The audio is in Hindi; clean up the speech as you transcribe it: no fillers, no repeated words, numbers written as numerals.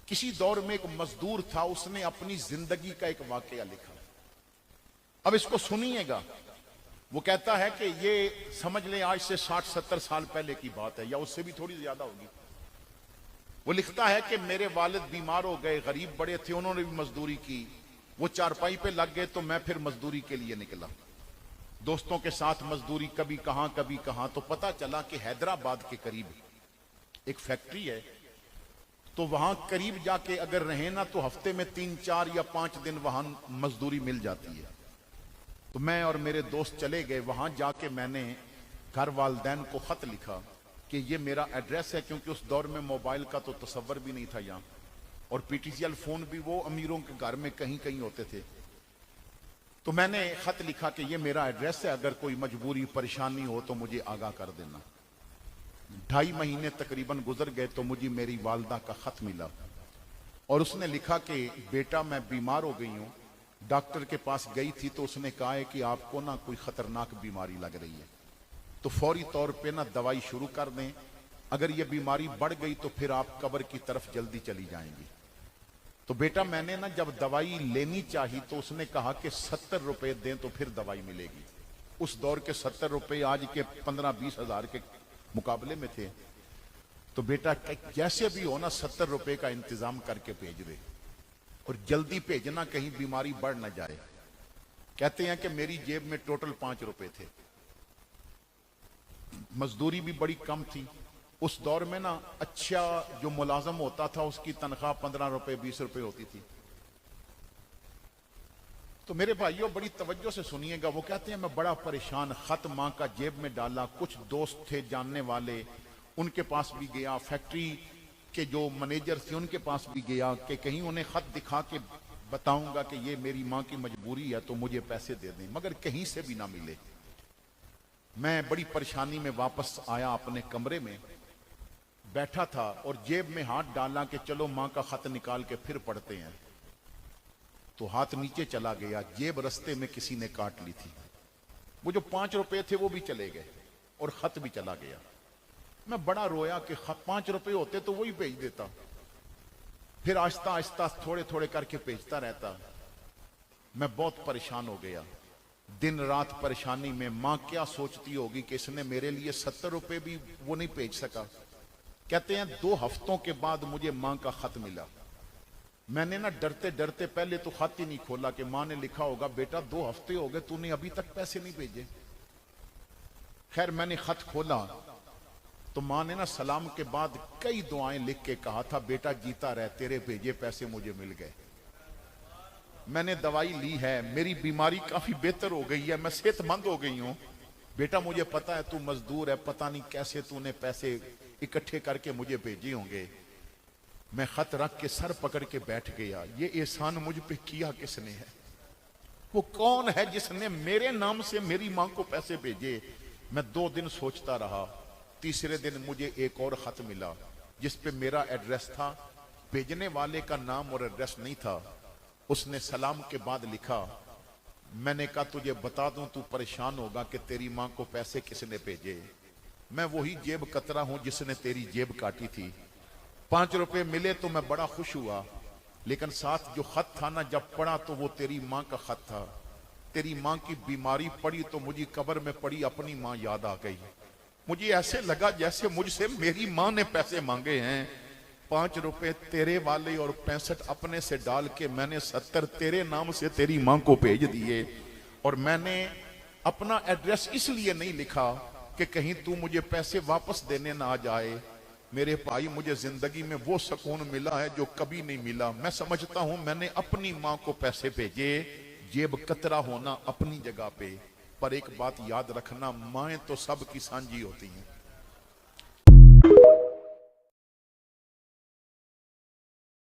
किसी दौर में एक मजदूर था, उसने अपनी जिंदगी का एक वाकया लिखा। अब इसको सुनिएगा। वो कहता है कि ये समझ लें आज से 60-70 साल पहले की बात है, या उससे भी थोड़ी ज्यादा होगी। वो लिखता है कि मेरे वालिद बीमार हो गए, गरीब बड़े थे, उन्होंने भी मजदूरी की। वो चारपाई पे लग गए तो मैं फिर मजदूरी के लिए निकला, दोस्तों के साथ मजदूरी, कभी कहां। तो पता चला कि हैदराबाद के करीब एक फैक्ट्री है, तो वहां करीब जाके अगर रहे ना तो हफ्ते में 3-4 या 5 दिन वहां मजदूरी मिल जाती है। तो मैं और मेरे दोस्त चले गए। वहां जाके मैंने घर वालदैन को खत लिखा कि ये मेरा एड्रेस है, क्योंकि उस दौर में मोबाइल का तो तसव्वुर भी नहीं था यहाँ, और पीटीसीएल फोन भी वो अमीरों के घर में कहीं कहीं होते थे। तो मैंने खत लिखा कि ये मेरा एड्रेस है, अगर कोई मजबूरी परेशानी हो तो मुझे आगाह कर देना। 2.5 महीने तकरीबन गुजर गए तो मुझे मेरी वालदा का खत मिला, और उसने लिखा कि बेटा मैं बीमार हो गई हूं, डॉक्टर के पास गई थी तो उसने कहा है कि आपको ना कोई खतरनाक बीमारी लग रही है, तो फौरी तौर पे ना दवाई शुरू कर दें, अगर ये बीमारी बढ़ गई तो फिर आप कब्र की तरफ जल्दी चली जाएंगी। तो बेटा मैंने ना जब दवाई लेनी चाहिए तो उसने कहा कि 70 रुपए दें तो फिर दवाई मिलेगी। उस दौर के 70 रुपए आज के 15-20 हजार के मुकाबले में थे। तो बेटा जैसे भी हो ना 70 रुपए का इंतजाम करके भेज दे, और जल्दी भेजना, कहीं बीमारी बढ़ ना जाए। कहते हैं कि मेरी जेब में टोटल 5 रुपए थे, मजदूरी भी बड़ी कम थी। उस दौर में ना अच्छा जो मुलाजम होता था उसकी तनख्वाह 15 रुपए 20 रुपए होती थी। तो मेरे भाइयों बड़ी तवज्जो से सुनिएगा। वो कहते हैं मैं बड़ा परेशान, खत मां का जेब में डाला, कुछ दोस्त थे जानने वाले, उनके पास भी गया, फैक्ट्री के जो मैनेजर थे उनके पास भी गया कि कहीं उन्हें खत दिखा के बताऊंगा कि ये मेरी मां की मजबूरी है तो मुझे पैसे दे दें, मगर कहीं से भी ना मिले। मैं बड़ी परेशानी में वापस आया, अपने कमरे में बैठा था और जेब में हाथ डाला कि चलो मां का खत निकाल के फिर पढ़ते हैं, तो हाथ नीचे चला गया, जेब रस्ते में किसी ने काट ली थी। वो जो 5 रुपए थे वो भी चले गए और खत भी चला गया। मैं बड़ा रोया कि 5 रुपए होते तो वही भेज देता। फिर आहिस्ता आहिस्ता थोड़े थोड़े करके भेजता रहता। मैं बहुत परेशान हो गया, दिन रात परेशानी में। मां क्या सोचती होगी कि इसने मेरे लिए 70 रुपए भी वो नहीं भेज सका। कहते हैं 2 हफ्तों के बाद मुझे मां का खत मिला। मैंने ना डरते डरते पहले तो खत ही नहीं खोला कि मां ने लिखा होगा बेटा 2 हफ्ते हो गए तूने अभी तक पैसे नहीं भेजे। खैर मैंने खत खोला तो मां ने ना सलाम के बाद कई दुआएं लिख के कहा था, बेटा जीता रह, तेरे भेजे पैसे मुझे मिल गए। मैंने दवाई ली है, मेरी बीमारी काफी बेहतर हो गई है, मैं सेहतमंद हो गई हूं। बेटा मुझे पता है तू मजदूर है, पता नहीं कैसे तूने पैसे इकट्ठे करके मुझे भेजे होंगे। मैं खत रख के सर पकड़ के बैठ गया। ये एहसान मुझ पे किया किसने है? वो कौन है जिसने मेरे नाम से मेरी मां को पैसे भेजे? मैं 2 दिन सोचता रहा। तीसरे दिन मुझे एक और खत मिला जिस पे मेरा एड्रेस था, भेजने वाले का नाम और एड्रेस नहीं था। उसने सलाम के बाद लिखा, मैंने कहा तुझे बता दूं तू परेशान होगा कि तेरी मां को पैसे किसने भेजे। मैं वही जेब कतरा हूं जिसने तेरी जेब काटी थी। 5 रुपए मिले तो मैं बड़ा खुश हुआ, लेकिन साथ जो खत था ना जब पढ़ा तो वो तेरी मां का खत था। तेरी मां की बीमारी पड़ी तो मुझे कब्र में पड़ी अपनी मां याद आ गई। मुझे ऐसे लगा जैसे मुझसे मेरी मां ने पैसे मांगे हैं। 5 रुपए तेरे वाले और 65 अपने से डाल के मैंने 70 तेरे नाम से तेरी मां को भेज दिए। और मैंने अपना एड्रेस इसलिए नहीं लिखा कि कहीं तू मुझे पैसे वापस देने ना आ जाए। मेरे भाई मुझे जिंदगी में वो सुकून मिला है जो कभी नहीं मिला। मैं समझता हूं मैंने अपनी मां को पैसे भेजे। जेब कतरा होना अपनी जगह पे, पर एक बात याद रखना, माएं तो सबकी सांझी होती हैं।